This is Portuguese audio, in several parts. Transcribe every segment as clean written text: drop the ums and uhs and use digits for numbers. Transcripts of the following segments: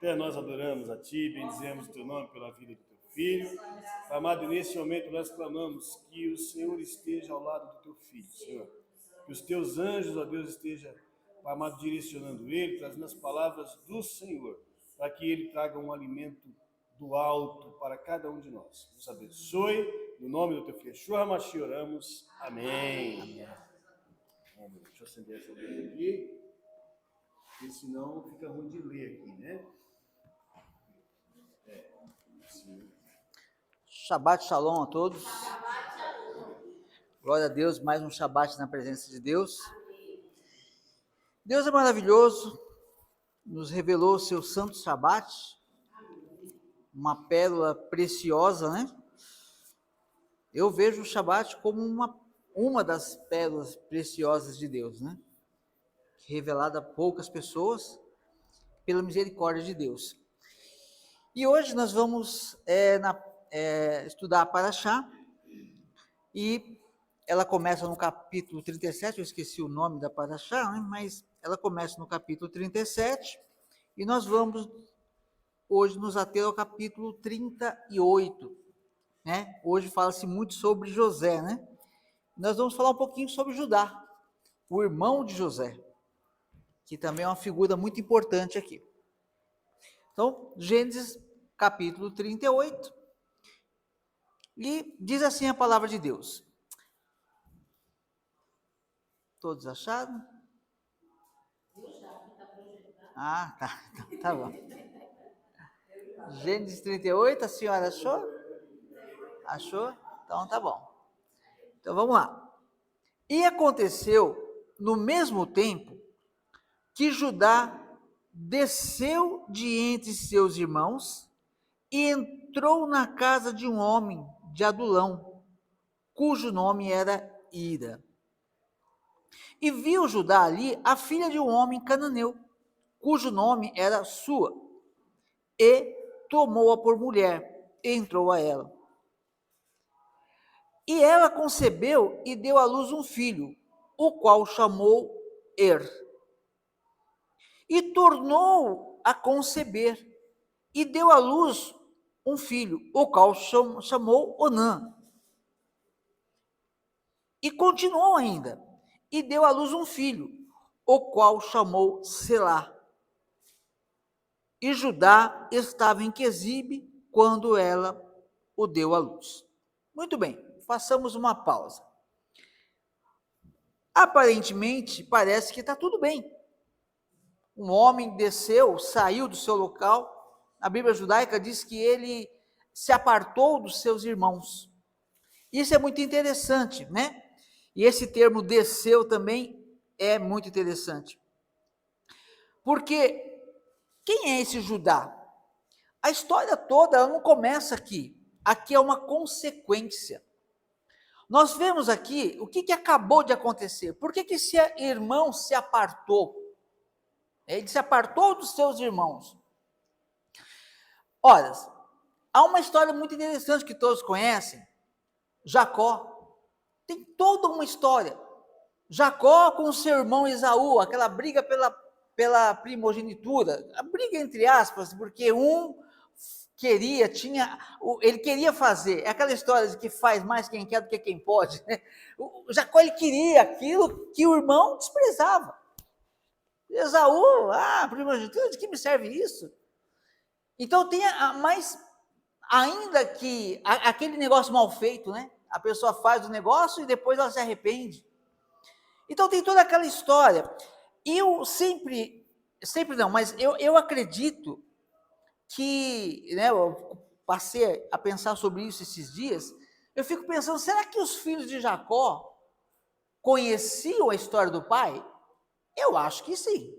Até nós adoramos a Ti, bendizemos o Teu nome pela vida do Teu Filho. Amado, nesse momento nós clamamos que o Senhor esteja ao lado do Teu Filho, Senhor. Que os Teus anjos, ó Deus, estejam, amado, direcionando Ele, trazendo as palavras do Senhor, para que Ele traga um alimento do alto para cada um de nós. Nos abençoe, no nome do Teu Filho Yeshua HaMashiach oramos. Amém. Amém. Deixa eu acender essa luz aqui, porque senão fica ruim de ler aqui, né? Shabbat Shalom a todos. Glória a Deus, mais um Shabbat na presença de Deus. Deus é maravilhoso, nos revelou o seu santo Shabbat, uma pérola preciosa, né? Eu vejo o Shabbat como uma das pérolas preciosas de Deus, né? Revelada a poucas pessoas, pela misericórdia de Deus. E hoje nós vamos estudar a Parashá, e ela começa no capítulo 37, eu esqueci o nome da Parashá, né? Mas ela começa no capítulo 37, e nós vamos hoje nos ater ao capítulo 38, né? Hoje fala-se muito sobre José, né? Nós vamos falar um pouquinho sobre Judá, o irmão de José, que também é uma figura muito importante aqui. Então, Gênesis capítulo 38, e diz assim a palavra de Deus. Todos acharam? Ah, tá bom. Gênesis 38, a senhora achou? Achou? Então tá bom. Então vamos lá. E aconteceu no mesmo tempo que Judá desceu de entre seus irmãos e entrou na casa de um homem de Adulão, cujo nome era Ira. E viu Judá ali a filha de um homem cananeu, cujo nome era Sua, e tomou-a por mulher, e entrou a ela. E ela concebeu e deu à luz um filho, o qual chamou E tornou a conceber, e deu à luz um filho, o qual chamou Onã. E continuou ainda, e deu à luz um filho, o qual chamou Selá. E Judá estava em Quezibe quando ela o deu à luz. Muito bem, façamos uma pausa. Aparentemente, parece que está tudo bem. Um homem desceu, saiu do seu local. A Bíblia judaica diz que ele se apartou dos seus irmãos. Isso é muito interessante, né? E esse termo desceu também é muito interessante. Porque quem é esse Judá? A história toda ela não começa aqui. Aqui é uma consequência. Nós vemos aqui o que acabou de acontecer. Por que esse irmão se apartou? Ele se apartou dos seus irmãos. Ora, há uma história muito interessante que todos conhecem. Jacó. Tem toda uma história. Jacó com o seu irmão Esaú, aquela briga pela primogenitura. A briga entre aspas, porque ele queria fazer, é aquela história de que faz mais quem quer do que quem pode, né? O Jacó, ele queria aquilo que o irmão desprezava. Esaú, primogenitura, de que me serve isso? Então mas ainda que aquele negócio mal feito, né? A pessoa faz o negócio e depois ela se arrepende. Então tem toda aquela história. Eu sempre não, mas eu acredito que, né, eu passei a pensar sobre isso esses dias, eu fico pensando, será que os filhos de Jacó conheciam a história do pai? Eu acho que sim.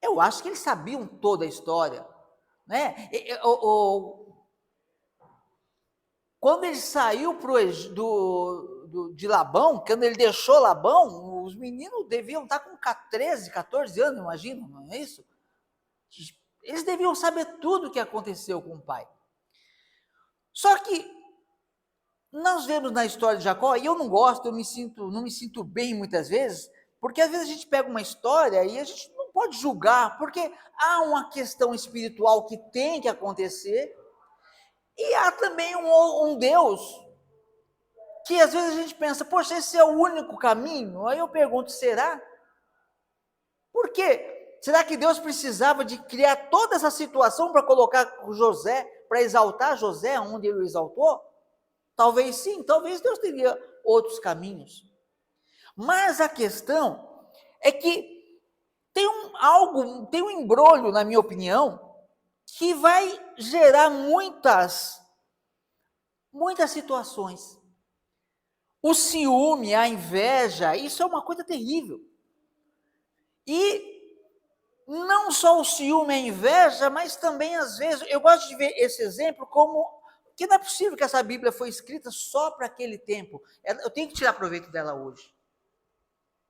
Eu acho que eles sabiam toda a história, né? Quando ele saiu de Labão, quando ele deixou Labão, os meninos deviam estar com 13, 14 anos, imagino, não é isso? Eles deviam saber tudo o que aconteceu com o pai. Só que nós vemos na história de Jacó, e eu não gosto, não me sinto bem muitas vezes, porque às vezes a gente pega uma história e a gente não pode julgar, porque há uma questão espiritual que tem que acontecer, e há também um Deus que às vezes a gente pensa, poxa, esse é o único caminho? Aí eu pergunto, será? Por quê? Será que Deus precisava de criar toda essa situação para colocar José, para exaltar José onde ele o exaltou? Talvez sim, talvez Deus teria outros caminhos. Mas a questão é que tem um embrolho, na minha opinião, que vai gerar muitas situações. O ciúme, a inveja, isso é uma coisa terrível. E não só o ciúme e a inveja, mas também, às vezes, eu gosto de ver esse exemplo como que não é possível que essa Bíblia foi escrita só para aquele tempo. Eu tenho que tirar proveito dela hoje.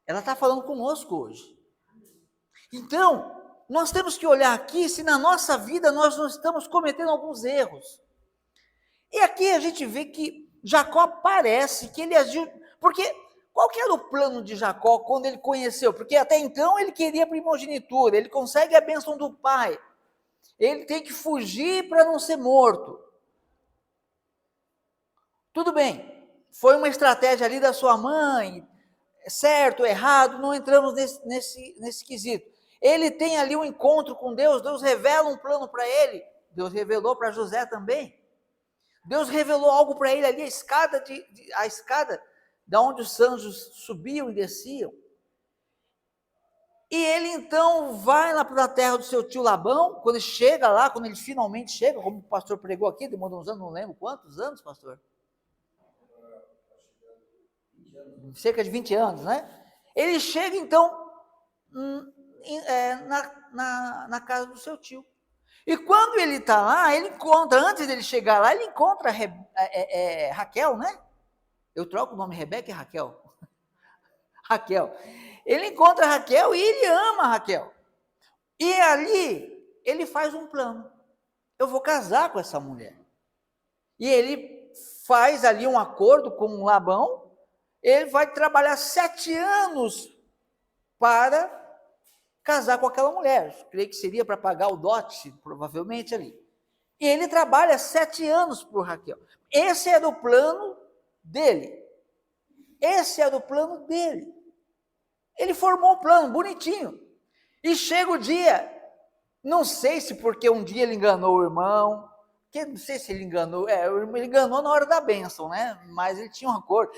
Ela está falando conosco hoje. Então, nós temos que olhar aqui se na nossa vida nós não estamos cometendo alguns erros. E aqui a gente vê que Jacó parece que ele agiu, porque qual que era o plano de Jacó quando ele conheceu? Porque até então ele queria primogenitura, ele consegue a bênção do pai, ele tem que fugir para não ser morto. Tudo bem, foi uma estratégia ali da sua mãe, certo, errado, não entramos nesse quesito. Ele tem ali um encontro com Deus, Deus revela um plano para ele, Deus revelou para José também. Deus revelou algo para ele ali, a escada da onde os anjos subiam e desciam. E ele então vai lá para a terra do seu tio Labão, quando ele chega lá, quando ele finalmente chega, como o pastor pregou aqui, demorou uns anos, não lembro quantos anos, pastor? Cerca de 20 anos, né? Ele chega então na casa do seu tio. E quando ele está lá, ele encontra, antes dele chegar lá, ele encontra Raquel, né? Eu troco o nome Rebeca e Raquel. Raquel. Ele encontra Raquel e ele ama Raquel. E ali, ele faz um plano. Eu vou casar com essa mulher. E ele faz ali um acordo com Labão. Ele vai trabalhar 7 anos para casar com aquela mulher. Creio que seria para pagar o dote, provavelmente ali. E ele trabalha 7 anos por Raquel. Esse era o plano dele. Esse era o plano dele. Ele formou um plano bonitinho. E chega o dia, não sei se porque um dia ele enganou o irmão, que não sei se ele enganou, ele enganou na hora da bênção, né? Mas ele tinha um acordo.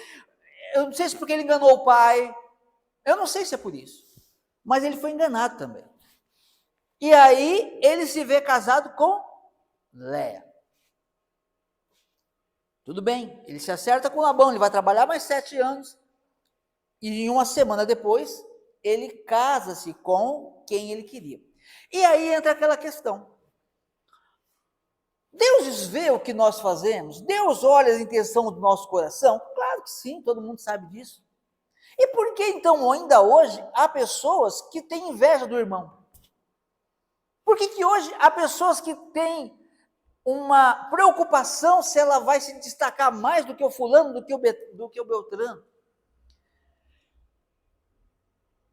Eu não sei se porque ele enganou o pai, eu não sei se é por isso. Mas ele foi enganado também. E aí, ele se vê casado com Léa. Tudo bem, ele se acerta com Labão, ele vai trabalhar mais 7 anos. E uma semana depois, ele casa-se com quem ele queria. E aí entra aquela questão. Deus vê o que nós fazemos? Deus olha a intenção do nosso coração? Claro que sim, todo mundo sabe disso. E por que então ainda hoje há pessoas que têm inveja do irmão? Por que hoje há pessoas que têm uma preocupação se ela vai se destacar mais do que o fulano, do que o Beltrano?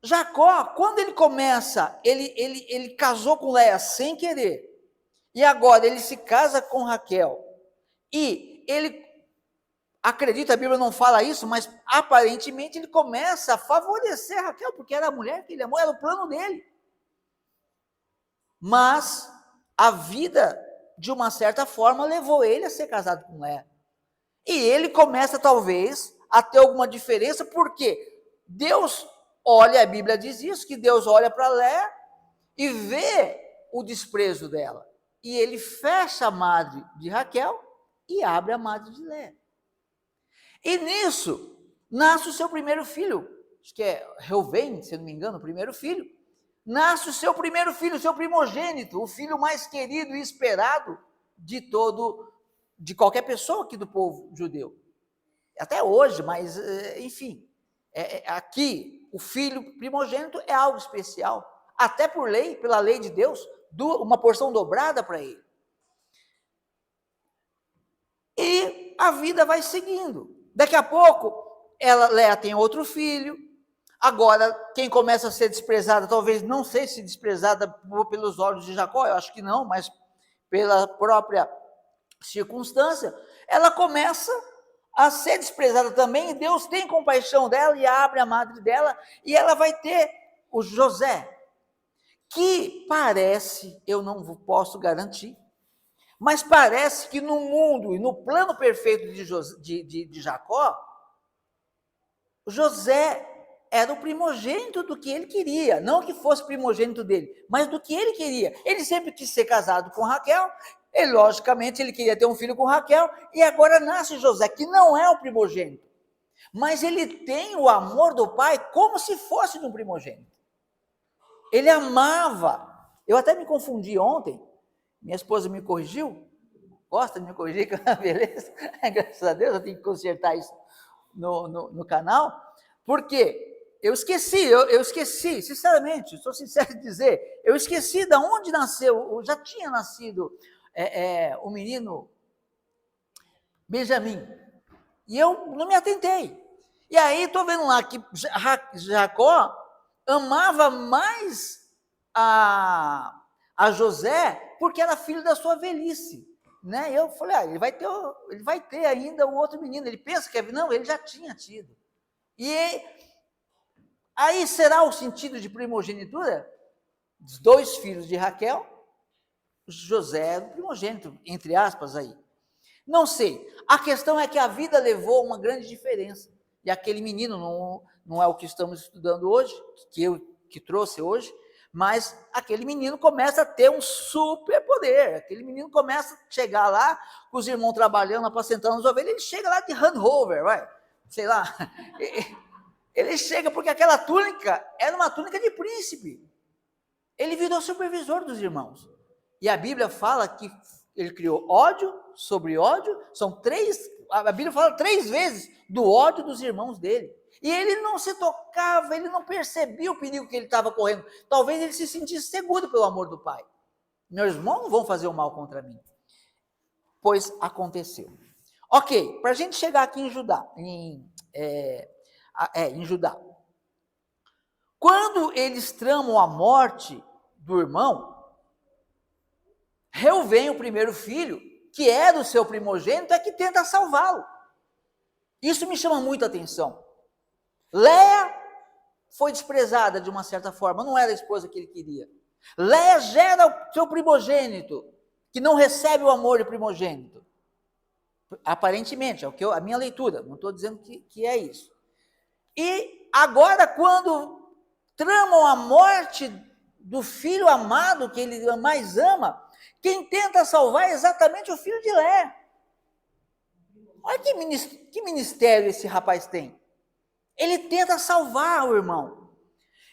Jacó, quando ele começa, ele casou com Léa sem querer, e agora ele se casa com Raquel, e ele acredita, a Bíblia não fala isso, mas aparentemente ele começa a favorecer Raquel, porque era a mulher que ele amou, era o plano dele. Mas a vida, de uma certa forma, levou ele a ser casado com Léa. E ele começa, talvez, a ter alguma diferença, porque Deus olha, a Bíblia diz isso, que Deus olha para Léa e vê o desprezo dela. E ele fecha a madre de Raquel e abre a madre de Léa. E nisso, nasce o seu primeiro filho, acho que é Reuven, se não me engano, o primeiro filho. Nasce o seu primeiro filho, o seu primogênito, o filho mais querido e esperado de qualquer pessoa aqui do povo judeu. Até hoje, mas, enfim, aqui, o filho primogênito é algo especial, até por lei, pela lei de Deus, uma porção dobrada para ele. E a vida vai seguindo. Daqui a pouco, Léa tem outro filho, Agora, quem começa a ser desprezada, talvez não sei se desprezada pelos olhos de Jacó, eu acho que não, mas pela própria circunstância, ela começa a ser desprezada também, e Deus tem compaixão dela e abre a madre dela, e ela vai ter o José, que parece, eu não posso garantir, mas parece que no mundo e no plano perfeito de Jacó, José era o primogênito do que ele queria, não que fosse primogênito dele, mas do que ele queria. Ele sempre quis ser casado com Raquel, logicamente ele queria ter um filho com Raquel, e agora nasce José, que não é o primogênito, mas ele tem o amor do pai como se fosse de um primogênito. Ele amava. Eu até me confundi ontem, minha esposa me corrigiu, gosta de me corrigir, beleza? Graças a Deus, eu tenho que consertar isso no canal, porque eu esqueci, sinceramente, sou sincero em dizer, eu esqueci de onde nasceu, já tinha nascido o menino Benjamim, e eu não me atentei. E aí estou vendo lá que Jacó amava mais a José, porque era filho da sua velhice, né? Eu falei, ele vai ter ainda um outro menino, ele pensa que não, ele já tinha tido. E aí será o sentido de primogenitura? Dos 2 filhos de Raquel, José era o primogênito, entre aspas aí. Não sei, a questão é que a vida levou uma grande diferença, e aquele menino não é o que estamos estudando hoje, que trouxe hoje, mas aquele menino começa a ter um superpoder, aquele menino começa a chegar lá, com os irmãos trabalhando, apacentando as ovelhas, ele chega lá de handover, sei lá, ele chega porque aquela túnica era uma túnica de príncipe, ele virou supervisor dos irmãos, e a Bíblia fala que ele criou ódio sobre ódio, a Bíblia fala 3 vezes do ódio dos irmãos dele, e ele não se tocava, ele não percebia o perigo que ele estava correndo, talvez ele se sentisse seguro pelo amor do pai, meus irmãos não vão fazer o mal contra mim, pois aconteceu. Ok, para a gente chegar aqui em Judá, em Judá, quando eles tramam a morte do irmão, Reuven, o primeiro filho, que é do seu primogênito, é que tenta salvá-lo. Isso me chama muita atenção. Léa foi desprezada de uma certa forma, não era a esposa que ele queria. Léa gera o seu primogênito, que não recebe o amor de primogênito. Aparentemente, é a minha leitura, não estou dizendo que é isso. E agora, quando tramam a morte do filho amado, que ele mais ama, quem tenta salvar é exatamente o filho de Léa. Olha que ministério esse rapaz tem. Ele tenta salvar o irmão.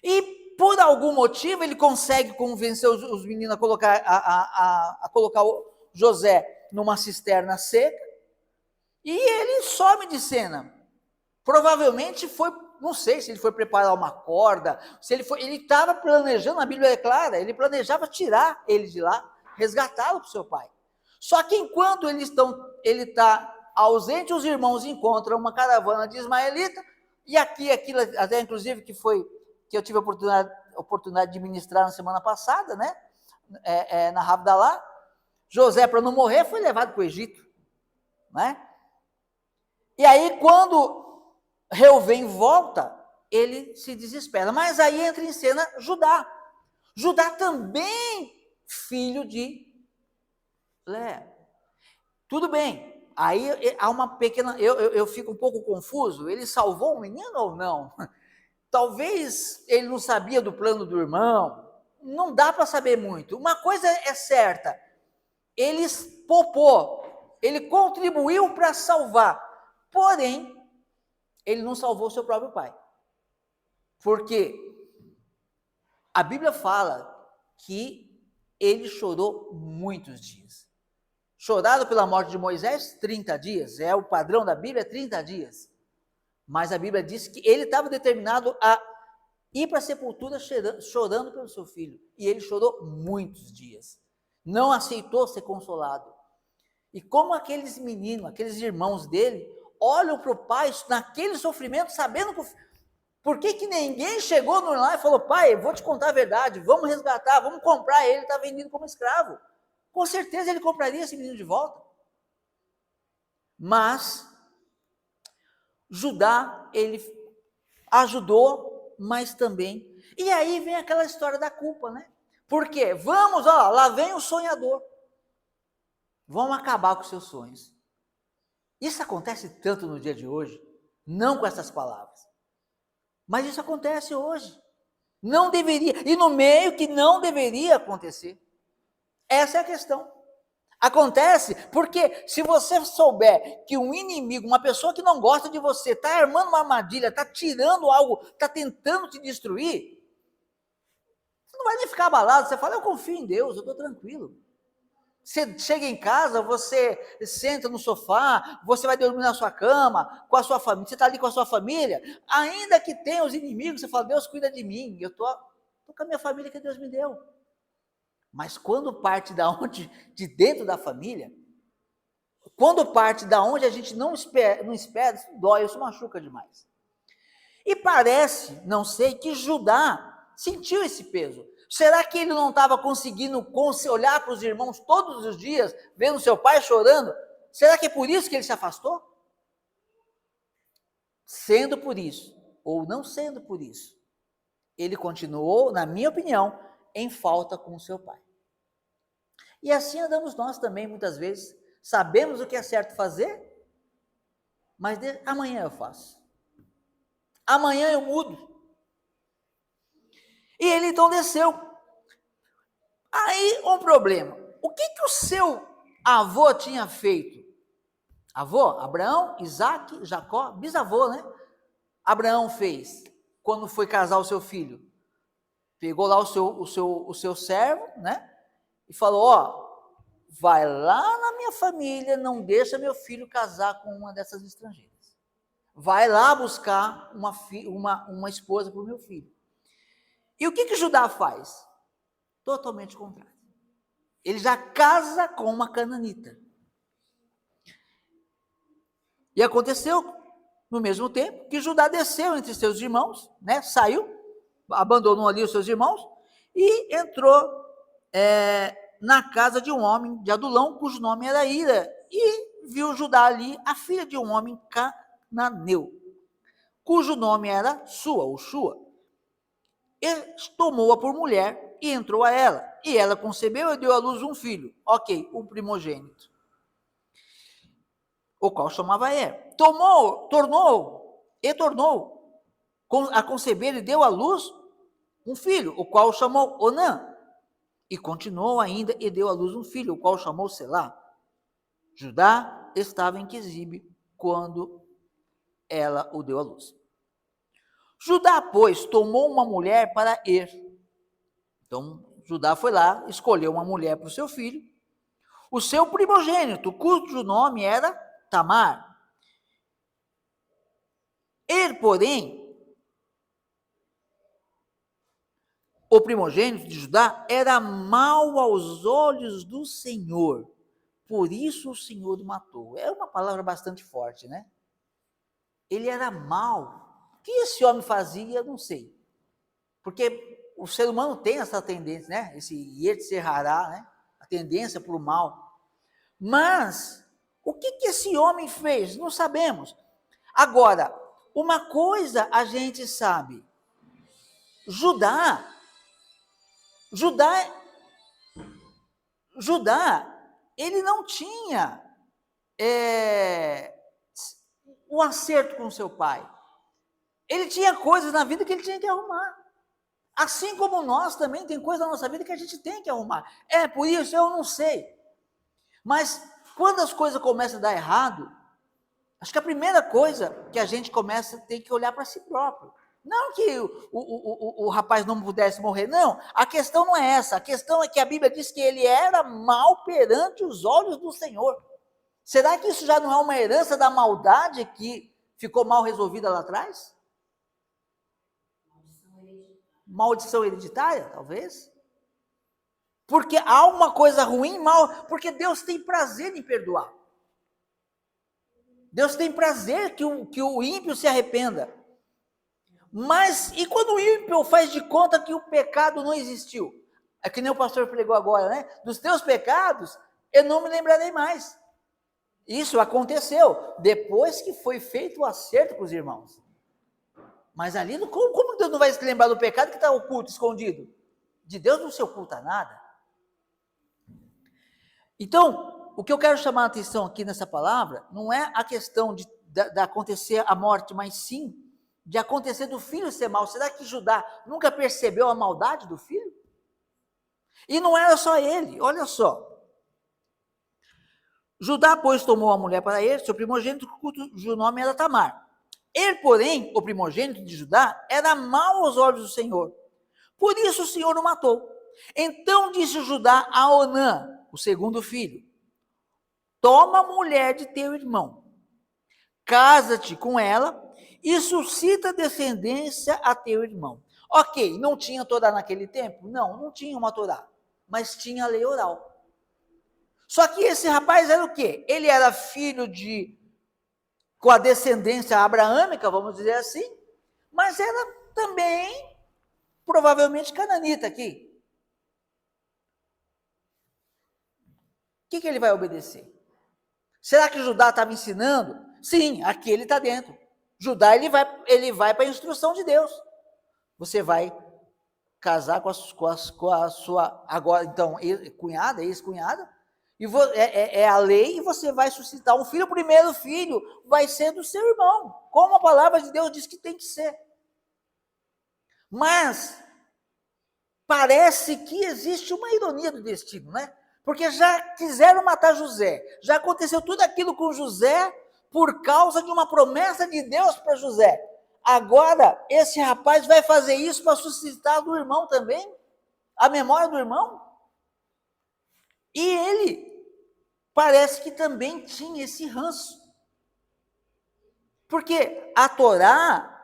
E por algum motivo ele consegue convencer os meninos a colocar o José numa cisterna seca. E ele some de cena. Provavelmente foi, não sei se ele foi preparar uma corda, se ele estava planejando, a Bíblia é clara, ele planejava tirar ele de lá, resgatá-lo para o seu pai. Só que enquanto ele está ausente, os irmãos encontram uma caravana de ismaelita, e aquilo, até inclusive que eu tive a oportunidade de ministrar na semana passada, né? Na Havdalah, José, para não morrer, foi levado para o Egito, né? E aí, quando Reuven volta, ele se desespera. Mas aí entra em cena Judá. Judá também filho de Léa. Tudo bem. Aí há uma pequena... Eu fico um pouco confuso. Ele salvou o menino ou não? Talvez ele não sabia do plano do irmão. Não dá para saber muito. Uma coisa é certa. Ele poupou. Ele contribuiu para salvar. Porém, ele não salvou seu próprio pai. Porque a Bíblia fala que ele chorou muitos dias. Chorado pela morte de Moisés, 30 dias. É o padrão da Bíblia, 30 dias. Mas a Bíblia diz que ele estava determinado a ir para a sepultura chorando pelo seu filho. E ele chorou muitos dias. Não aceitou ser consolado. E como aqueles meninos, aqueles irmãos dele, olham para o pai naquele sofrimento, sabendo que Por que ninguém chegou no lá e falou, pai, vou te contar a verdade, vamos resgatar, vamos comprar ele, está vendido como escravo. Com certeza ele compraria esse menino de volta. Mas Judá, ele ajudou, mas também... E aí vem aquela história da culpa, né? Porque vamos, ó, lá vem o sonhador. Vamos acabar com os seus sonhos. Isso acontece tanto no dia de hoje, não com essas palavras. Mas isso acontece hoje. Não deveria, e no meio que não deveria acontecer. Essa é a questão. Acontece porque se você souber que um inimigo, uma pessoa que não gosta de você, está armando uma armadilha, está tirando algo, está tentando te destruir, você não vai nem ficar abalado, você fala, eu confio em Deus, eu estou tranquilo. Você chega em casa, você senta no sofá, você vai dormir na sua cama, com a sua família, você está ali com a sua família, ainda que tenha os inimigos, você fala, Deus cuida de mim, eu estou com a minha família que Deus me deu. Mas quando parte de dentro da família, quando parte da onde a gente não espera, isso dói, isso machuca demais. E parece, não sei, que Judá sentiu esse peso. Será que ele não estava conseguindo olhar para os irmãos todos os dias, vendo seu pai chorando? Será que é por isso que ele se afastou? Sendo por isso, ou não sendo por isso, ele continuou, na minha opinião, em falta com o seu pai. E assim andamos nós também, muitas vezes. Sabemos o que é certo fazer, mas amanhã eu faço. Amanhã eu mudo. E ele então desceu. Aí um problema. O que o seu avô tinha feito? Avô? Abraão, Isaac, Jacó, bisavô, né? Abraão fez quando foi casar o seu filho. Pegou lá o seu servo, né? E falou, ó, vai lá na minha família, não deixa meu filho casar com uma dessas estrangeiras. Vai lá buscar uma esposa para o meu filho. E o que Judá faz? Totalmente contrário. Ele já casa com uma cananita. E aconteceu, no mesmo tempo, que Judá desceu entre seus irmãos, né? Saiu, abandonou ali os seus irmãos e entrou na casa de um homem de Adulão, cujo nome era Ira, e viu Judá ali a filha de um homem cananeu, cujo nome era Sua, ou Shua. Ele tomou-a por mulher e entrou a ela, e ela concebeu e deu à luz um filho, o primogênito, o qual chamava tornou a conceber e deu à luz um filho, o qual chamou Onã. E continuou ainda e deu à luz um filho, o qual chamou Selá. Judá estava em Quezibe quando ela o deu à luz. Judá, pois, tomou uma mulher para Então, Judá foi lá, escolheu uma mulher para o seu filho, o seu primogênito, cujo nome era Tamar. Porém, o primogênito de Judá era mau aos olhos do Senhor, por isso o Senhor o matou. É uma palavra bastante forte, né? Ele era mau. O que esse homem fazia, eu não sei. Porque o ser humano tem essa tendência, né? Esse Yetzer Hará, né? A tendência para o mal. Mas, o que esse homem fez? Não sabemos. Agora, uma coisa a gente sabe. Judá, ele não tinha um acerto com seu pai. Ele tinha coisas na vida que ele tinha que arrumar. Assim como nós também tem coisas na nossa vida que a gente tem que arrumar. Por isso eu não sei. Mas quando as coisas começam a dar errado, acho que a primeira coisa que a gente começa a ter que olhar para si próprio. Não que o rapaz não pudesse morrer, não. A questão não é essa. A questão é que a Bíblia diz que ele era mau perante os olhos do Senhor. Será que isso já não é uma herança da maldade que ficou mal resolvida lá atrás? Maldição hereditária, talvez? Porque há uma coisa ruim, mal, porque Deus tem prazer em perdoar. Deus tem prazer que o ímpio se arrependa. Mas, e quando o ímpio faz de conta que o pecado não existiu? É que nem o pastor pregou agora, né? Dos teus pecados, eu não me lembrarei mais. Isso aconteceu depois que foi feito o acerto com os irmãos. Mas ali, como Deus não vai se lembrar do pecado que está oculto, escondido? De Deus não se oculta nada. Então, o que eu quero chamar a atenção aqui nessa palavra, não é a questão de acontecer a morte, mas sim de acontecer do filho ser mau. Será que Judá nunca percebeu a maldade do filho? E não era só ele, olha só. Judá, pois, tomou a mulher para ele, seu primogênito, cujo nome era Tamar. Ele, porém, o primogênito de Judá, era mau aos olhos do Senhor. Por isso o Senhor o matou. Então disse Judá a Onã, o segundo filho: toma a mulher de teu irmão, casa-te com ela e suscita descendência a teu irmão. Ok, não tinha Torá naquele tempo? Não tinha uma Torá, mas tinha a lei oral. Só que esse rapaz era o quê? Ele era filho com a descendência abraâmica, vamos dizer assim, mas era também, provavelmente, cananita aqui. O que ele vai obedecer? Será que Judá estava ensinando? Sim, aqui ele está dentro. Judá, ele vai para a instrução de Deus. Você vai casar com a sua, agora, então, cunhada, ex-cunhada, e é a lei, e você vai suscitar um filho. O primeiro filho vai ser do seu irmão, como a palavra de Deus diz que tem que ser. Mas parece que existe uma ironia do destino, né? Porque já quiseram matar José, já aconteceu tudo aquilo com José por causa de uma promessa de Deus para José. Agora, esse rapaz vai fazer isso para suscitar do irmão também, a memória do irmão. E ele parece que também tinha esse ranço. Porque a Torá,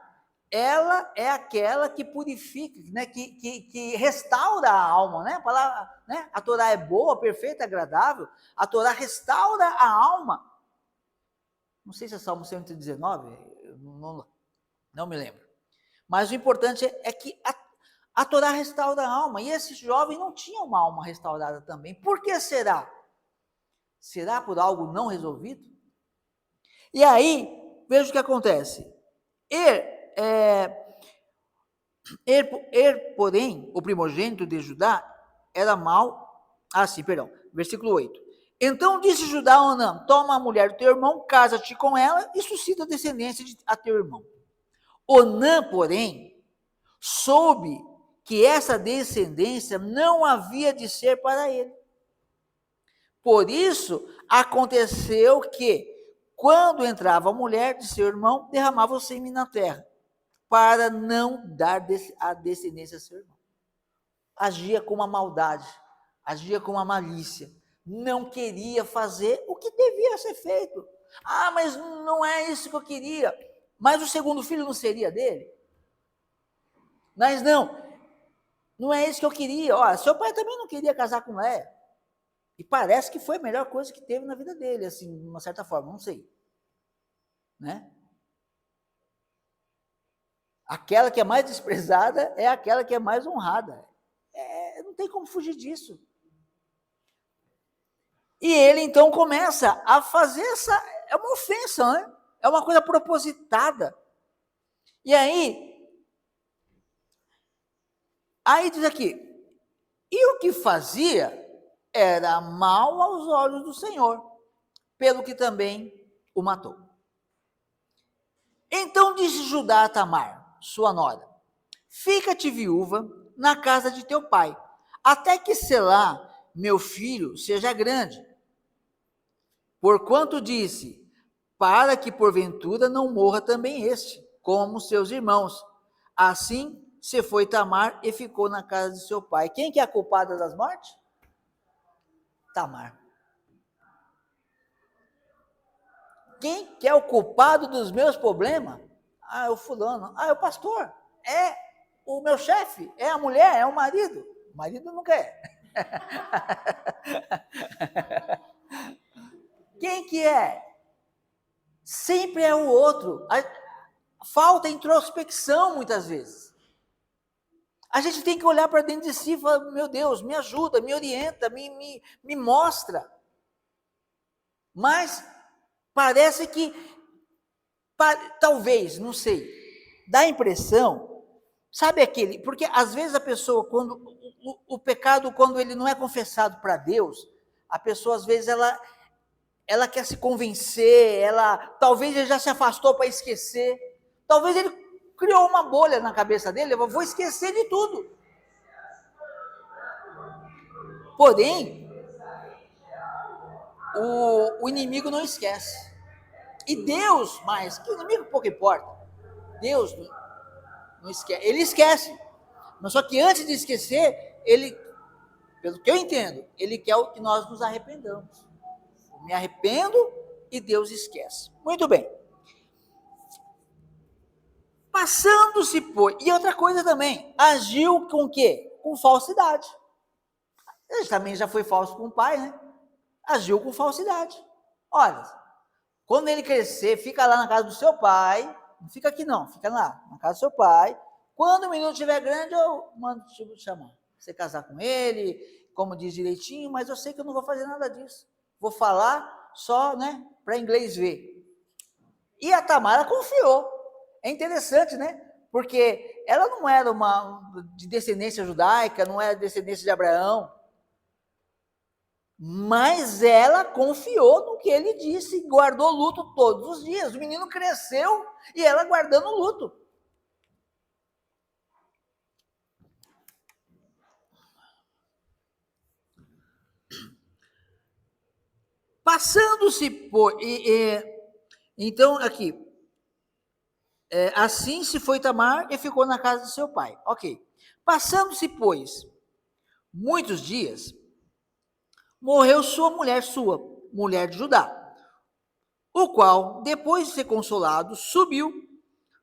ela é aquela que purifica, né, que restaura a alma, né? A palavra, né? A Torá é boa, perfeita, agradável. A Torá restaura a alma. Não sei se é Salmo 119, não me lembro. Mas o importante é que a Torá restaura a alma. E esse jovem não tinha uma alma restaurada também. Por que será? Será por algo não resolvido? E aí, veja o que acontece. Porém, o primogênito de Judá era mau. Versículo 8. Então disse Judá a Onã: toma a mulher do teu irmão, casa-te com ela e suscita descendência a teu irmão. Onã, porém, soube que essa descendência não havia de ser para ele. Por isso, aconteceu que, quando entrava a mulher de seu irmão, derramava o sêmen na terra, para não dar a descendência a seu irmão. Agia com uma maldade, agia com uma malícia, não queria fazer o que devia ser feito. Ah, mas não é isso que eu queria. Mas o segundo filho não seria dele? Mas não é isso que eu queria. Olha, seu pai também não queria casar com Léia. E parece que foi a melhor coisa que teve na vida dele, assim, de uma certa forma, não sei. Né? Aquela que é mais desprezada é aquela que é mais honrada. Não tem como fugir disso. E ele, então, começa a fazer é uma ofensa, né? É uma coisa propositada. E aí diz aqui, e o que fazia era mal aos olhos do Senhor, pelo que também o matou. Então disse Judá a Tamar, sua nora: fica-te viúva na casa de teu pai, até que Selá, meu filho, seja grande. Porquanto disse, para que porventura não morra também este, como seus irmãos. Assim se foi Tamar e ficou na casa de seu pai. Quem que é a culpada das mortes? Tamar. Quem que é o culpado dos meus problemas? É o fulano. É o pastor. É o meu chefe. É a mulher. É o marido. O marido não quer. Quem que é? Sempre é o outro. falta introspecção muitas vezes. A gente tem que olhar para dentro de si e falar, meu Deus, me ajuda, me orienta, me mostra. Mas parece que, talvez, não sei, dá a impressão, sabe aquele, porque às vezes a pessoa, quando o pecado, quando ele não é confessado para Deus, a pessoa às vezes ela quer se convencer, talvez ele já se afastou para esquecer, talvez ele criou uma bolha na cabeça dele, eu vou esquecer de tudo. Porém, o inimigo não esquece. E Deus, mais, que o inimigo pouco importa, Deus não esquece, ele esquece, mas só que antes de esquecer, ele, pelo que eu entendo, ele quer que nós nos arrependamos. Eu me arrependo e Deus esquece. Muito bem. Passando-se por... E outra coisa também, agiu com o quê? Com falsidade. Ele também já foi falso com o pai, né? Agiu com falsidade. Olha, quando ele crescer, fica lá na casa do seu pai, não fica aqui não, fica lá, na casa do seu pai. Quando o menino estiver grande, eu mando te chamar. Você casar com ele, como diz direitinho, mas eu sei que eu não vou fazer nada disso. Vou falar só, né, para inglês ver. E a Tamara confiou. É interessante, né? Porque ela não era de descendência judaica, não era descendência de Abraão. Mas ela confiou no que ele disse, guardou luto todos os dias. O menino cresceu e ela guardando luto. Passando-se por... então, aqui, assim se foi Tamar e ficou na casa de seu pai. Ok. Passando-se, pois, muitos dias, morreu sua, mulher de Judá, o qual, depois de ser consolado, subiu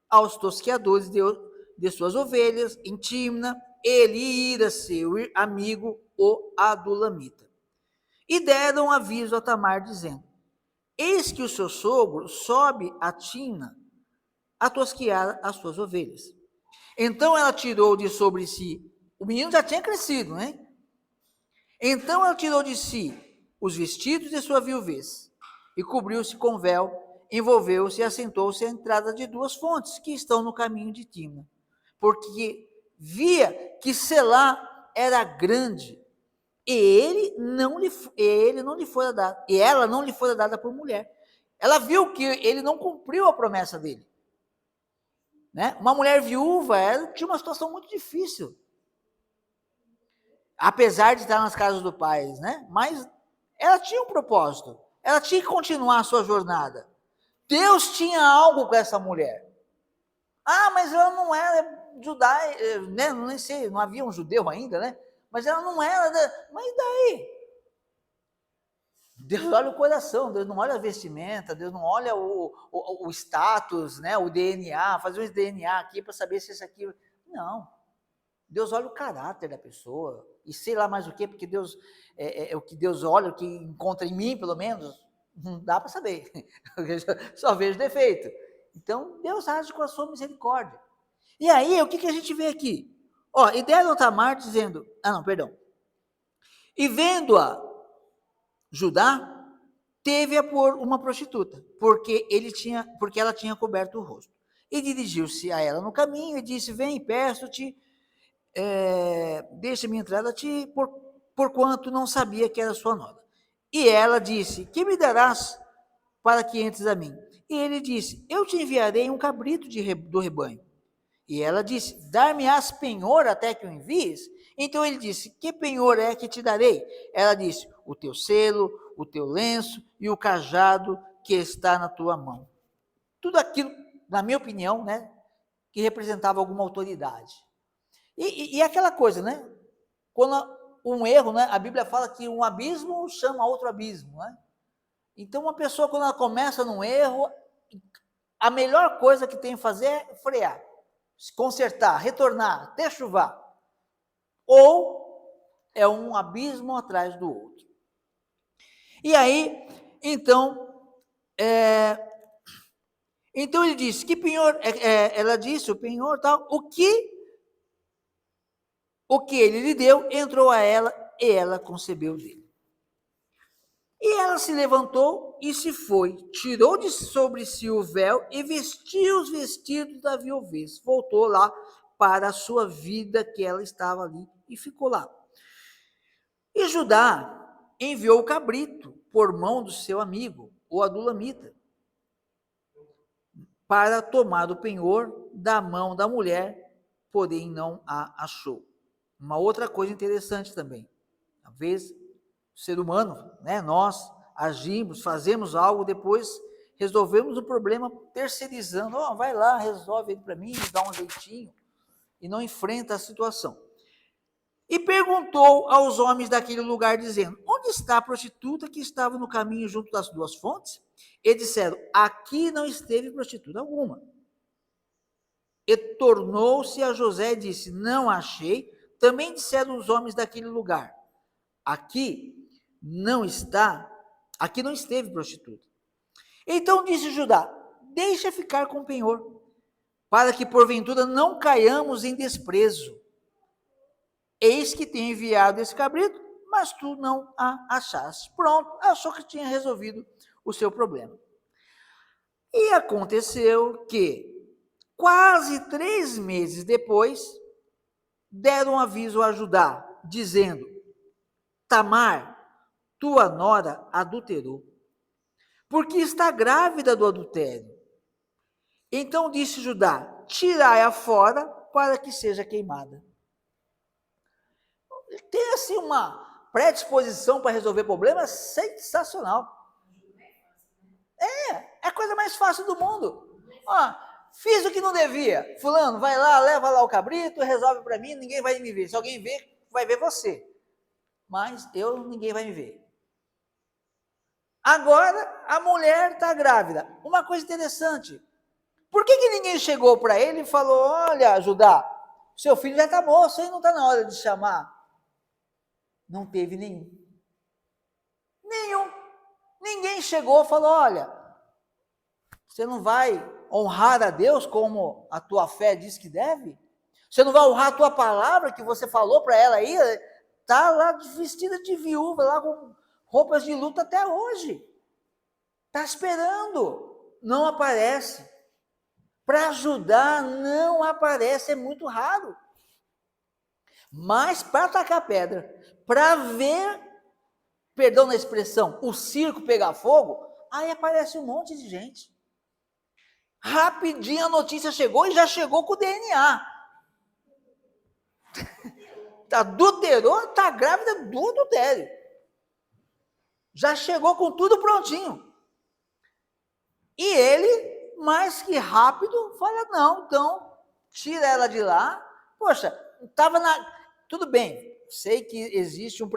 aos tosqueadores de suas ovelhas em Tímna, ele e Ira, seu amigo, o Adulamita. E deram aviso a Tamar, dizendo, eis que o seu sogro sobe a Tímna a tosquear as suas ovelhas. Então ela tirou de sobre si, o menino já tinha crescido, né? Então ela tirou de si os vestidos de sua viuvez e cobriu-se com véu, envolveu-se e assentou-se à entrada de duas fontes que estão no caminho de Timna, porque via que Selá era grande e ele não lhe fora dado, e ela não lhe fora dada por mulher. Ela viu que ele não cumpriu a promessa dele. Né? Uma mulher viúva, ela tinha uma situação muito difícil. Apesar de estar nas casas do pai, né? Mas ela tinha um propósito. Ela tinha que continuar a sua jornada. Deus tinha algo com essa mulher. Ah, mas ela não era judaica, né? Nem sei, não havia um judeu ainda, né? Mas ela não era, mas daí? Deus olha o coração, Deus não olha a vestimenta, Deus não olha o status, né? O DNA, fazer um DNA aqui para saber se isso aqui... Não. Deus olha o caráter da pessoa, e sei lá mais o quê, porque Deus, o que Deus olha, o que encontra em mim, pelo menos, não dá para saber, eu só vejo defeito. Então, Deus age com a sua misericórdia. E aí, o que a gente vê aqui? E deram Tamar dizendo, e vendo-a Judá, teve-a por uma prostituta, porque ela tinha coberto o rosto. E dirigiu-se a ela no caminho e disse, vem, peço-te, deixa-me entrar a ti, porquanto não sabia que era sua nora. E ela disse, que me darás para que entres a mim? E ele disse, eu te enviarei um cabrito do rebanho. E ela disse, dar-me-ás penhor até que o envies? Então ele disse, que penhor é que te darei? Ela disse, o teu selo, o teu lenço e o cajado que está na tua mão. Tudo aquilo, na minha opinião, né, que representava alguma autoridade. E aquela coisa, né? Quando um erro, né? A Bíblia fala que um abismo chama outro abismo, né? Então, uma pessoa, quando ela começa num erro, a melhor coisa que tem que fazer é frear, se consertar, retornar, techuvá. Ou é um abismo atrás do outro. E aí, então, Então ele disse, que penhor, ela disse, o penhor tal, o que ele lhe deu, entrou a ela e ela concebeu dele. E ela se levantou e se foi, tirou de sobre si o véu e vestiu os vestidos da viuvez. Voltou lá para a sua vida que ela estava ali e ficou lá. E Judá enviou o cabrito por mão do seu amigo, o adulamita, para tomar o penhor da mão da mulher, porém não a achou. Uma outra coisa interessante também, às vezes o ser humano, né, nós agimos, fazemos algo, depois resolvemos o problema terceirizando, vai lá, resolve ele para mim, dá um jeitinho, e não enfrenta a situação. E perguntou aos homens daquele lugar, dizendo, onde está a prostituta que estava no caminho junto das duas fontes? E disseram, aqui não esteve prostituta alguma. E tornou-se a José e disse, não achei. Também disseram os homens daquele lugar, aqui não esteve prostituta. Então disse Judá, deixa ficar com o penhor, para que porventura não caiamos em desprezo. Eis que tem enviado esse cabrito, mas tu não a achaste. Pronto, achou que tinha resolvido o seu problema. E aconteceu que, quase 3 meses depois, deram aviso a Judá, dizendo, Tamar, tua nora adulterou, porque está grávida do adultério. Então disse Judá, tirai-a fora para que seja queimada. Tem assim uma predisposição para resolver problemas sensacional. É a coisa mais fácil do mundo. Fiz o que não devia. Fulano, vai lá, leva lá o cabrito, resolve para mim, ninguém vai me ver. Se alguém ver, vai ver você. Mas ninguém vai me ver. Agora, a mulher está grávida. Uma coisa interessante. Por que ninguém chegou para ele e falou, olha, Judá, seu filho já está moço, aí não está na hora de chamar? Não teve nenhum. Ninguém chegou e falou, olha, você não vai honrar a Deus como a tua fé diz que deve? Você não vai honrar a tua palavra que você falou para ela aí? Está lá vestida de viúva, lá com roupas de luto até hoje. Está esperando. Não aparece. Para ajudar, não aparece, é muito raro. Mas para tacar pedra, para ver, perdão na expressão, o circo pegar fogo, aí aparece um monte de gente. Rapidinho a notícia chegou e já chegou com o DNA. Adulterou, está grávida do adultério. Já chegou com tudo prontinho. E ele, mais que rápido, fala, não, então, tira ela de lá. Poxa, estava tudo bem, sei que existe um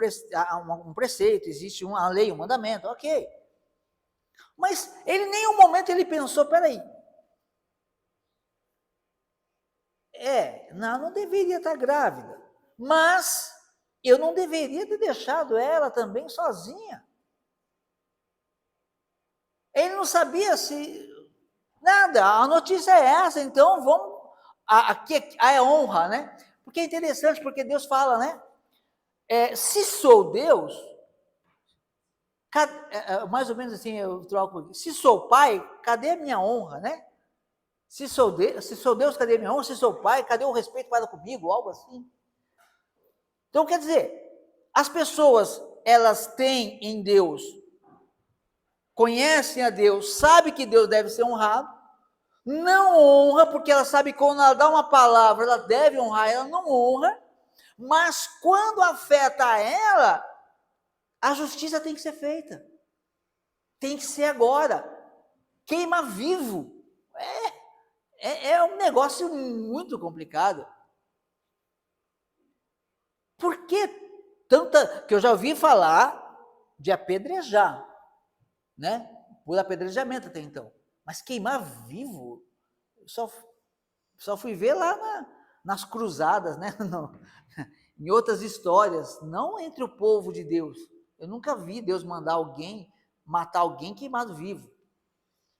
preceito, existe uma lei, um mandamento, ok. Mas ele, em nenhum momento, ele pensou, peraí, não deveria estar grávida, mas eu não deveria ter deixado ela também sozinha. Ele não sabia se... Nada, a notícia é essa, então vamos... Aqui é honra, né? Porque é interessante, porque Deus fala, né? Se sou Deus, mais ou menos assim, eu troco, se sou pai, cadê a minha honra, né? Se sou Deus, cadê a minha honra? Se sou pai, cadê o respeito para comigo? Algo assim. Então, quer dizer, as pessoas, elas têm em Deus, conhecem a Deus, sabem que Deus deve ser honrado, não honra, porque ela sabe que quando ela dá uma palavra, ela deve honrar, ela não honra, mas quando afeta ela, a justiça tem que ser feita. Tem que ser agora. Queima vivo. É um negócio muito complicado. Por que tanta... Que eu já ouvi falar de apedrejar, né? Por apedrejamento até então. Mas queimar vivo, só fui ver lá nas cruzadas, né? Em outras histórias, não entre o povo de Deus. Eu nunca vi Deus mandar alguém matar alguém queimado vivo.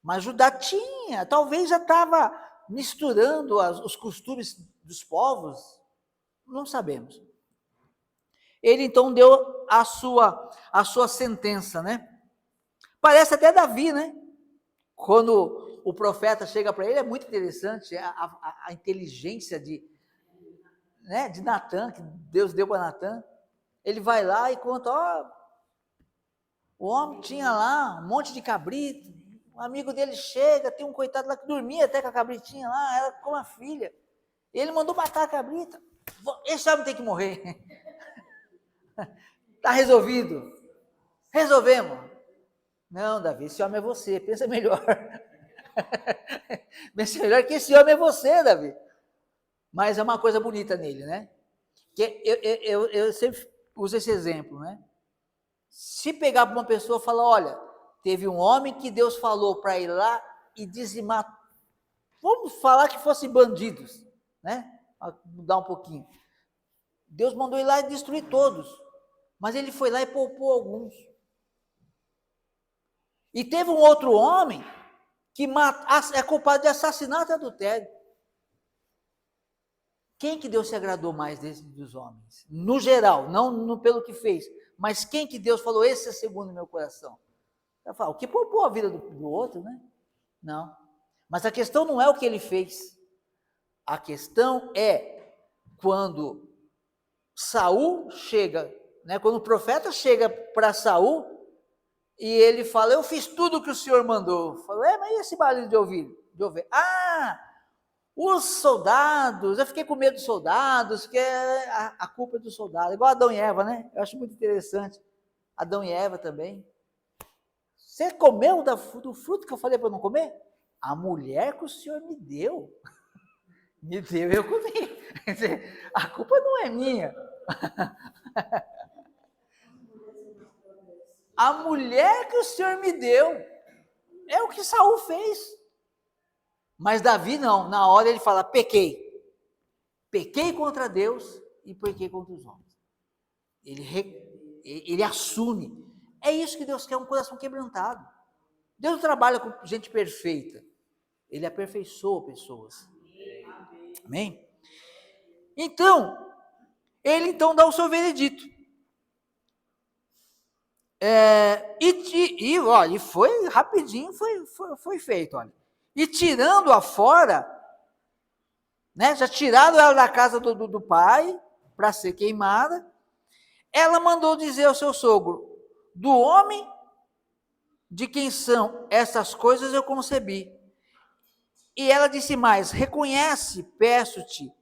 Mas Judá tinha, talvez já estava misturando os costumes dos povos, não sabemos. Ele então deu a sua sentença, né? Parece até Davi, né? Quando o profeta chega para ele, é muito interessante a inteligência de Natan, que Deus deu para Natan. Ele vai lá e conta, o homem tinha lá um monte de cabrito, um amigo dele chega, tem um coitado lá que dormia até com a cabritinha lá, ela com a filha. Ele mandou matar a cabrita. Esse homem tem que morrer. Está resolvido. Resolvemos. Não, Davi, esse homem é você, pensa melhor. Pensa melhor que esse homem é você, Davi. Mas é uma coisa bonita nele, né? Que eu sempre uso esse exemplo, né? Se pegar para uma pessoa e falar, olha, teve um homem que Deus falou para ir lá e dizimar, vamos falar que fossem bandidos, né? Para mudar um pouquinho. Deus mandou ir lá e destruir todos, mas ele foi lá e poupou alguns. E teve um outro homem que é culpado de assassinato e adultério. Quem que Deus se agradou mais dos homens? No geral, não pelo que fez, mas quem que Deus falou, esse é segundo o meu coração? Eu falo, o que poupou a vida do outro, né? Não. Mas a questão não é o que ele fez. A questão é quando Saul chega, né? Quando o profeta chega para Saul e ele fala, eu fiz tudo o que o Senhor mandou. Fala, mas e esse barulho de ouvir? Os soldados, eu fiquei com medo dos soldados, que a culpa é do soldado, igual Adão e Eva, né? Eu acho muito interessante. Adão e Eva também. Você comeu do fruto que eu falei para não comer? A mulher que o Senhor me deu. Me deu, eu comi. Quer dizer, a culpa não é minha. A mulher que o Senhor me deu. É o que Saul fez. Mas Davi não, na hora ele fala, pequei. Pequei contra Deus e pequei contra os homens. Ele assume. É isso que Deus quer, um coração quebrantado. Deus não trabalha com gente perfeita. Ele aperfeiçoa pessoas. Amém? Então, ele então dá o seu veredito. E foi rapidinho, foi feito, olha. E tirando-a fora, né, já tiraram ela da casa do pai, para ser queimada, ela mandou dizer ao seu sogro, do homem de quem são essas coisas eu concebi. E ela disse mais, reconhece, peço-te,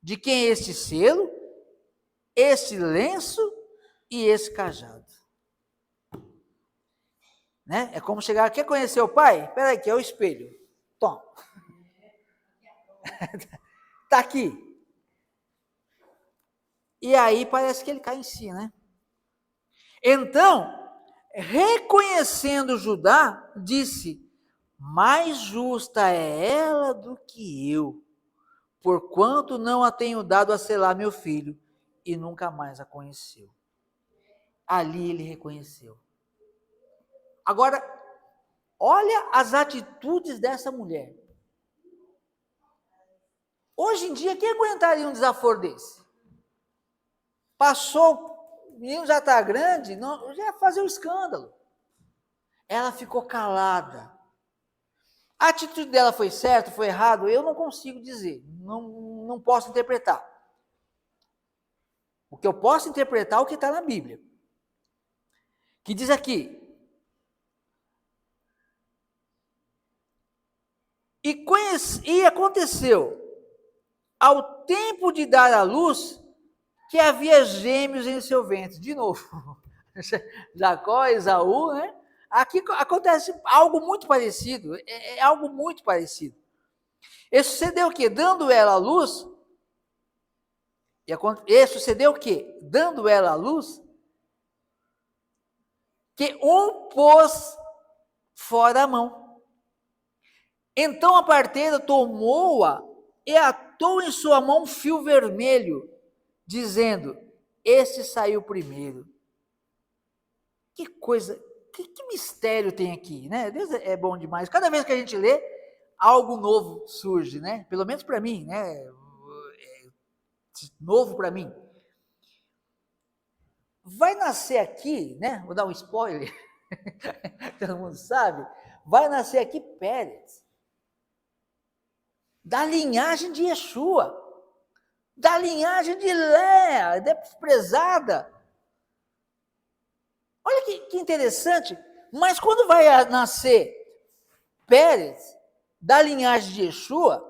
de quem é este selo, este lenço e esse cajado. Né? É como chegar, quer conhecer o pai? Espera aí, que é o espelho. Toma. Está aqui. E aí parece que ele cai em si, né? Então, reconhecendo Judá, disse, mais justa é ela do que eu, porquanto não a tenho dado a selar meu filho, e nunca mais a conheceu. Ali ele reconheceu. Agora, olha as atitudes dessa mulher. Hoje em dia, quem aguentaria um desaforo desse? Passou, o menino já está grande, não, já ia fazer um escândalo. Ela ficou calada. A atitude dela foi certa, foi errado? Eu não consigo dizer, não posso interpretar. O que eu posso interpretar é o que está na Bíblia. Que diz aqui, e aconteceu, ao tempo de dar à luz, que havia gêmeos em seu ventre. De novo, Jacó, Esaú, né? Aqui acontece algo muito parecido, é algo muito parecido. E sucedeu o quê? Dando ela à luz, e sucedeu o quê? Dando ela à luz, que um pôs fora a mão. Então a parteira tomou-a e atou em sua mão um fio vermelho, dizendo, esse saiu primeiro. Que coisa que mistério tem aqui, né? Deus é bom demais. Cada vez que a gente lê, algo novo surge, né? Pelo menos para mim, né? Novo para mim. Vai nascer aqui, né? Vou dar um spoiler. Todo mundo sabe. Vai nascer aqui Pérez, da linhagem de Yeshua, da linhagem de Léa, desprezada. Olha que interessante. Mas quando vai nascer Pérez, da linhagem de Yeshua,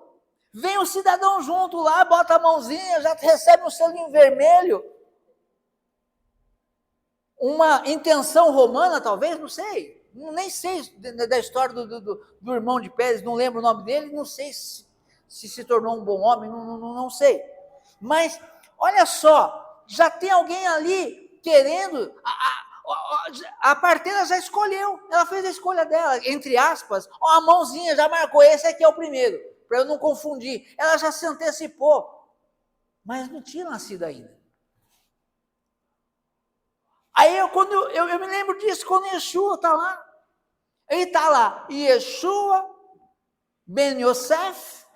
vem o cidadão junto lá, bota a mãozinha, já recebe um selinho vermelho. Uma intenção romana, talvez, não sei. Nem sei da história do irmão de Pérez, não lembro o nome dele, não sei se tornou um bom homem, não sei. Mas, olha só, já tem alguém ali querendo, a parteira já escolheu, ela fez a escolha dela, entre aspas, a mãozinha já marcou, esse aqui é o primeiro, para eu não confundir. Ela já se antecipou, mas não tinha nascido ainda. Aí quando eu me lembro disso, quando Yeshua está lá, ele está lá, Yeshua, Ben Yosef,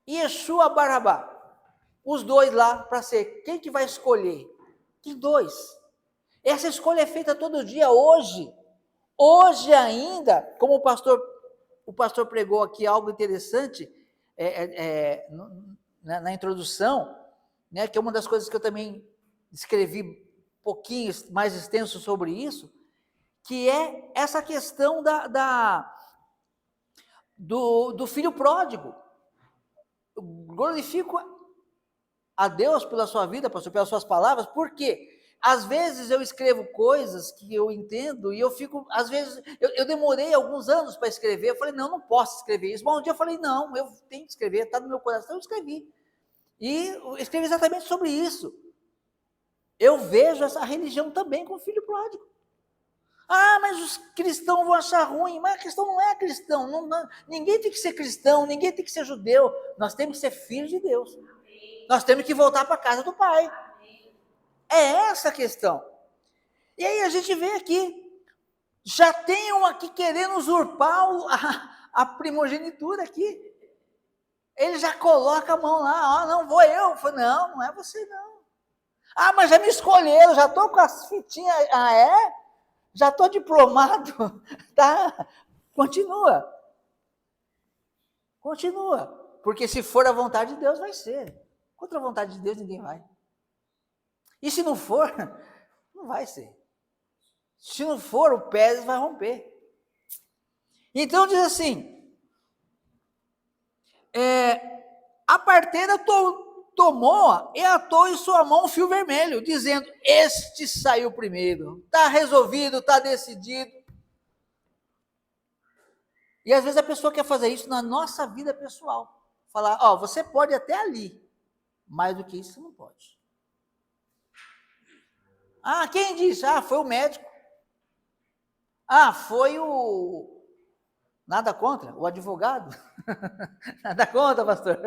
e Yeshua Barabá, os dois lá para ser, quem que vai escolher? Tem dois. Essa escolha é feita todo dia, hoje ainda, como o pastor pregou aqui algo interessante na introdução, né, que é uma das coisas que eu também escrevi um pouquinho mais extenso sobre isso, que é essa questão do filho pródigo. Eu glorifico a Deus pela sua vida, pastor, pelas suas palavras, porque às vezes eu escrevo coisas que eu entendo e eu fico, às vezes, eu demorei alguns anos para escrever, eu falei, não posso escrever isso, mas um dia eu falei, não, eu tenho que escrever, está no meu coração, eu escrevi. E eu escrevi exatamente sobre isso. Eu vejo essa religião também com o filho pródigo. Ah, mas os cristãos vão achar ruim. Mas a questão não é cristão. Ninguém tem que ser cristão, ninguém tem que ser judeu. Nós temos que ser filhos de Deus. Nós temos que voltar para a casa do Pai. É essa a questão. E aí a gente vê aqui, já tem um aqui querendo usurpar a primogenitura aqui. Ele já coloca a mão lá, não vou eu. Não é você não. Ah, mas já me escolheram, já estou com as fitinhas. Ah, é? Já estou diplomado. Tá? Continua. Porque se for a vontade de Deus, vai ser. Contra a vontade de Deus, ninguém vai. E se não for, não vai ser. Se não for, o Pérez vai romper. Então diz assim, a parteira tomou e atou em sua mão um fio vermelho, dizendo, este saiu primeiro, está resolvido, está decidido. E às vezes a pessoa quer fazer isso na nossa vida pessoal, falar, você pode até ali, mais do que isso você não pode. Ah, quem disse? Ah, foi o médico. Ah, foi o... Nada contra, o advogado. Nada contra, pastor.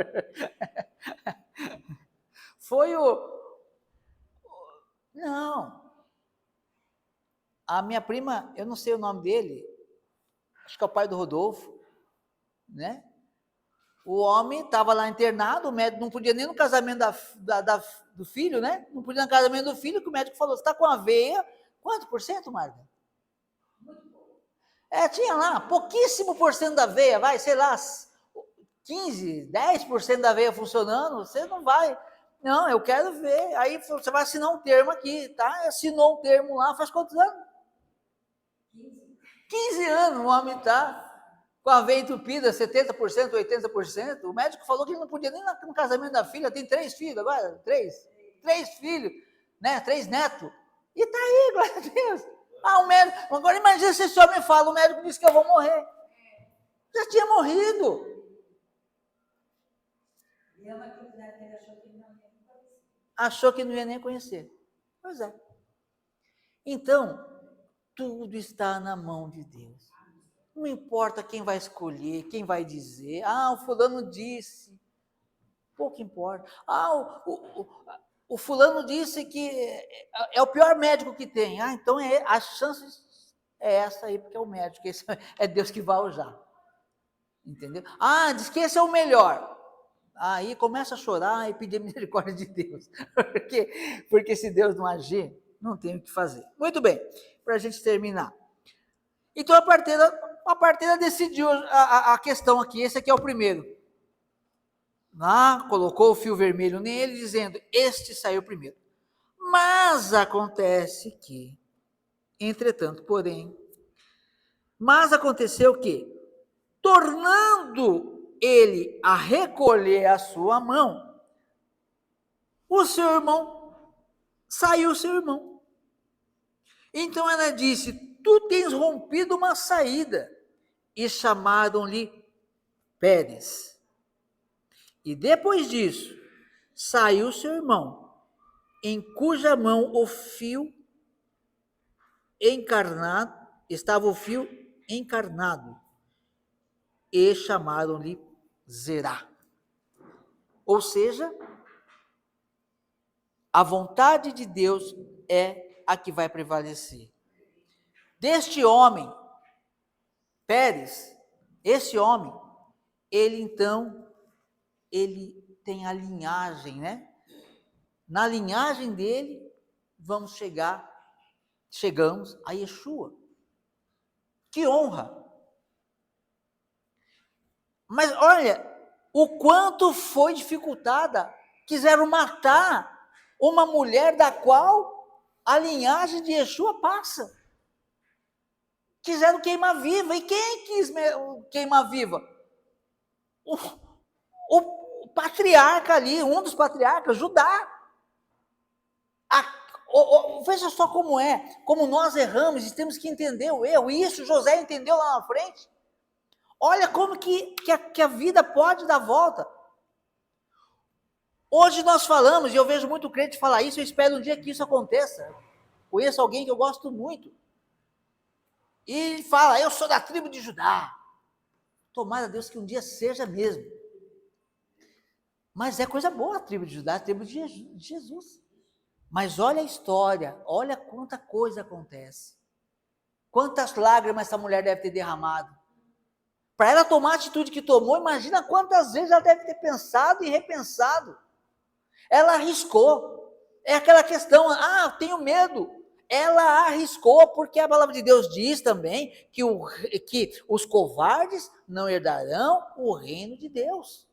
Foi o... Não. A minha prima, eu não sei o nome dele, acho que é o pai do Rodolfo, né? O homem estava lá internado, o médico não podia nem no casamento do filho, né? Não podia no casamento do filho, que o médico falou, você está com a veia, quanto por cento, Marta? Tinha lá, pouquíssimo por cento da veia, vai, sei lá, 15, 10% da veia funcionando, você não vai. Não, eu quero ver. Aí você vai assinar um termo aqui, tá? Assinou um termo lá, faz quantos anos? 15 anos o homem está com a veia entupida, 70%, 80%. O médico falou que ele não podia nem no casamento da filha, tem 3 filhos agora, 3 filhos, né? 3 netos. E está aí, glória a Deus. O médico, agora imagina se esse homem fala, o médico disse que eu vou morrer. Já tinha morrido. Achou que não ia nem conhecer. Pois é. Então, tudo está na mão de Deus. Não importa quem vai escolher, quem vai dizer. O fulano disse. Pouco importa. o fulano disse que é o pior médico que tem. Ah, então a chance é essa aí, porque é o médico, esse é Deus que vai usar. Entendeu? Ah, diz que esse é o melhor. Aí começa a chorar e pedir misericórdia de Deus. Porque se Deus não agir, não tem o que fazer. Muito bem, para a gente terminar. Então a parteira decidiu a questão aqui, esse aqui é o primeiro. Lá, colocou o fio vermelho nele, dizendo, este saiu primeiro. Mas acontece que, entretanto, porém, mas aconteceu que, tornando ele a recolher a sua mão, saiu o seu irmão. Então ela disse, tu tens rompido uma saída, e chamaram-lhe Pérez. E depois disso, saiu seu irmão, em cuja mão o fio encarnado, estava o fio encarnado, e chamaram-lhe Zerá. Ou seja, a vontade de Deus é a que vai prevalecer. Deste homem, Pérez, esse homem, ele tem a linhagem, né? Na linhagem dele, chegamos a Yeshua. Que honra! Mas olha, o quanto foi dificultada, quiseram matar uma mulher da qual a linhagem de Yeshua passa. Quiseram queimar viva, e quem quis queimar viva? O patriarca ali, um dos patriarcas, Judá. Veja só como nós erramos e temos que entender o erro. Isso José entendeu lá na frente. Olha como que a vida pode dar volta. Hoje nós falamos, e eu vejo muito crente falar isso, eu espero um dia que isso aconteça. Conheço alguém que eu gosto muito. E ele fala, eu sou da tribo de Judá. Tomara a Deus que um dia seja mesmo. Mas é coisa boa a tribo de Judá, a tribo de Jesus. Mas olha a história, olha quanta coisa acontece. Quantas lágrimas essa mulher deve ter derramado. Para ela tomar a atitude que tomou, imagina quantas vezes ela deve ter pensado e repensado. Ela arriscou. É aquela questão, eu tenho medo. Ela arriscou, porque a palavra de Deus diz também que os covardes não herdarão o reino de Deus.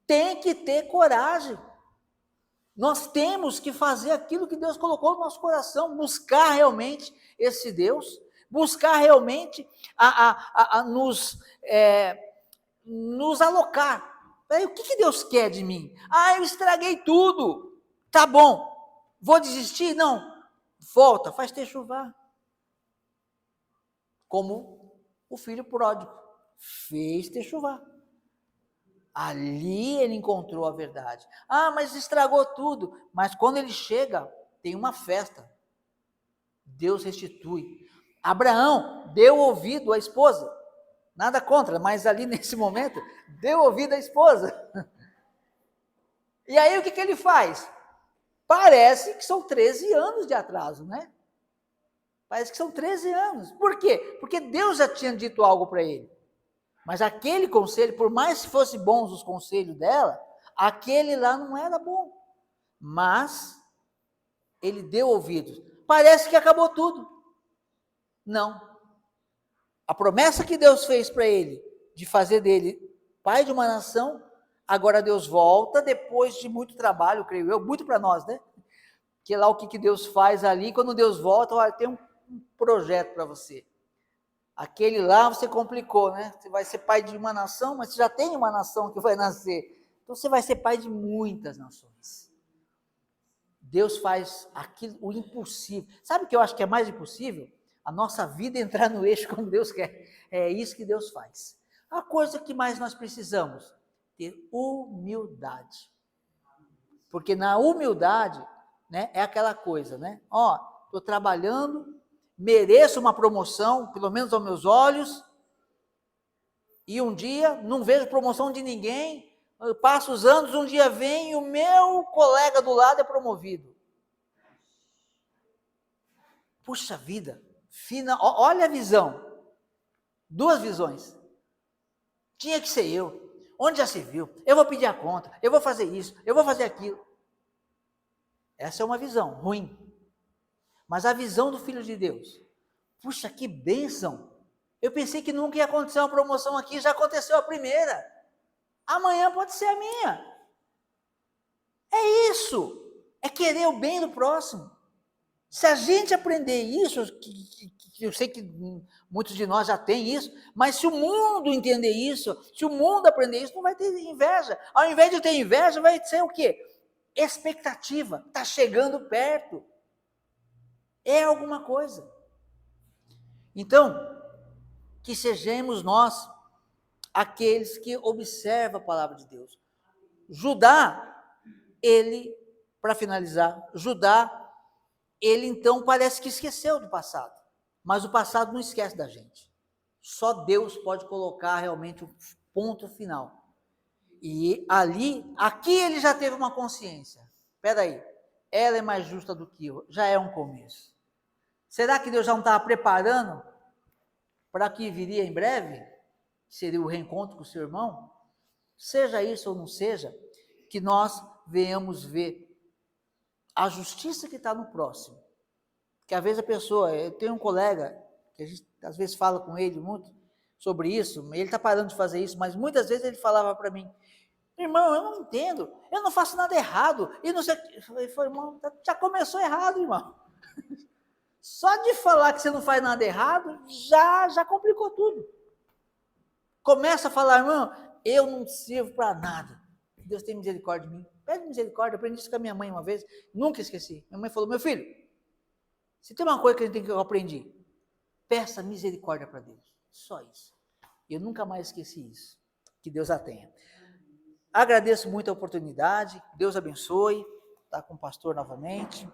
Tem que ter coragem. Nós temos que fazer aquilo que Deus colocou no nosso coração, buscar realmente esse Deus, buscar realmente nos alocar. O que Deus quer de mim? Eu estraguei tudo. Tá bom. Vou desistir? Não. Volta, faz techuvá. Como o filho pródigo fez techuvá. Ali ele encontrou a verdade. Mas estragou tudo. Mas quando ele chega, tem uma festa. Deus restitui. Abraão deu ouvido à esposa. Nada contra, mas ali nesse momento, deu ouvido à esposa. E aí o que ele faz? Parece que são 13 anos de atraso, né? Parece que são 13 anos. Por quê? Porque Deus já tinha dito algo para ele. Mas aquele conselho, por mais que fossem bons os conselhos dela, aquele lá não era bom. Mas ele deu ouvidos. Parece que acabou tudo. Não. A promessa que Deus fez para ele, de fazer dele pai de uma nação, agora Deus volta, depois de muito trabalho, creio eu, muito para nós, né? Que lá o que Deus faz ali, quando Deus volta, olha, tem um projeto para você. Aquele lá você complicou, né? Você vai ser pai de uma nação, mas você já tem uma nação que vai nascer. Então você vai ser pai de muitas nações. Deus faz o impossível. Sabe o que eu acho que é mais impossível? A nossa vida entrar no eixo como Deus quer. É isso que Deus faz. A coisa que mais nós precisamos, ter humildade. Porque na humildade, né, é aquela coisa, né? Estou trabalhando, mereço uma promoção, pelo menos aos meus olhos, e um dia não vejo promoção de ninguém, Passa os anos, um dia vem e o meu colega do lado é promovido. Puxa vida, olha a visão. Duas visões. Tinha que ser eu. Onde já se viu? Eu vou pedir a conta, eu vou fazer isso, eu vou fazer aquilo. Essa é uma visão ruim. Mas a visão do Filho de Deus. Puxa, que bênção. Eu pensei que nunca ia acontecer uma promoção aqui, já aconteceu a primeira. Amanhã pode ser a minha. É isso. É querer o bem do próximo. Se a gente aprender isso, que eu sei que muitos de nós já têm isso, mas se o mundo entender isso, se o mundo aprender isso, não vai ter inveja. Ao invés de ter inveja, vai ser o quê? Expectativa. Está chegando perto. É alguma coisa. Então, que sejamos nós aqueles que observam a palavra de Deus. Judá, ele, para finalizar, Judá, ele então parece que esqueceu do passado, mas o passado não esquece da gente. Só Deus pode colocar realmente o ponto final. E aqui ele já teve uma consciência. Espera aí, ela é mais justa do que eu, já é um começo. Será que Deus já não estava preparando para o que viria em breve? Seria o reencontro com o seu irmão? Seja isso ou não seja, que nós venhamos ver a justiça que está no próximo. Que às vezes a pessoa, eu tenho um colega, que a gente às vezes fala com ele muito sobre isso, ele está parando de fazer isso, mas muitas vezes ele falava para mim, irmão, eu não entendo, eu não faço nada errado, e não sei, eu falei, irmão, já começou errado, irmão. Só de falar que você não faz nada errado, já complicou tudo. Começa a falar, irmão, eu não sirvo para nada. Deus tem misericórdia de mim. Pede misericórdia, eu aprendi isso com a minha mãe uma vez, nunca esqueci. Minha mãe falou, meu filho, se tem uma coisa que eu aprendi, peça misericórdia para Deus. Só isso. Eu nunca mais esqueci isso. Que Deus a tenha. Agradeço muito a oportunidade, Deus abençoe, está com o pastor novamente.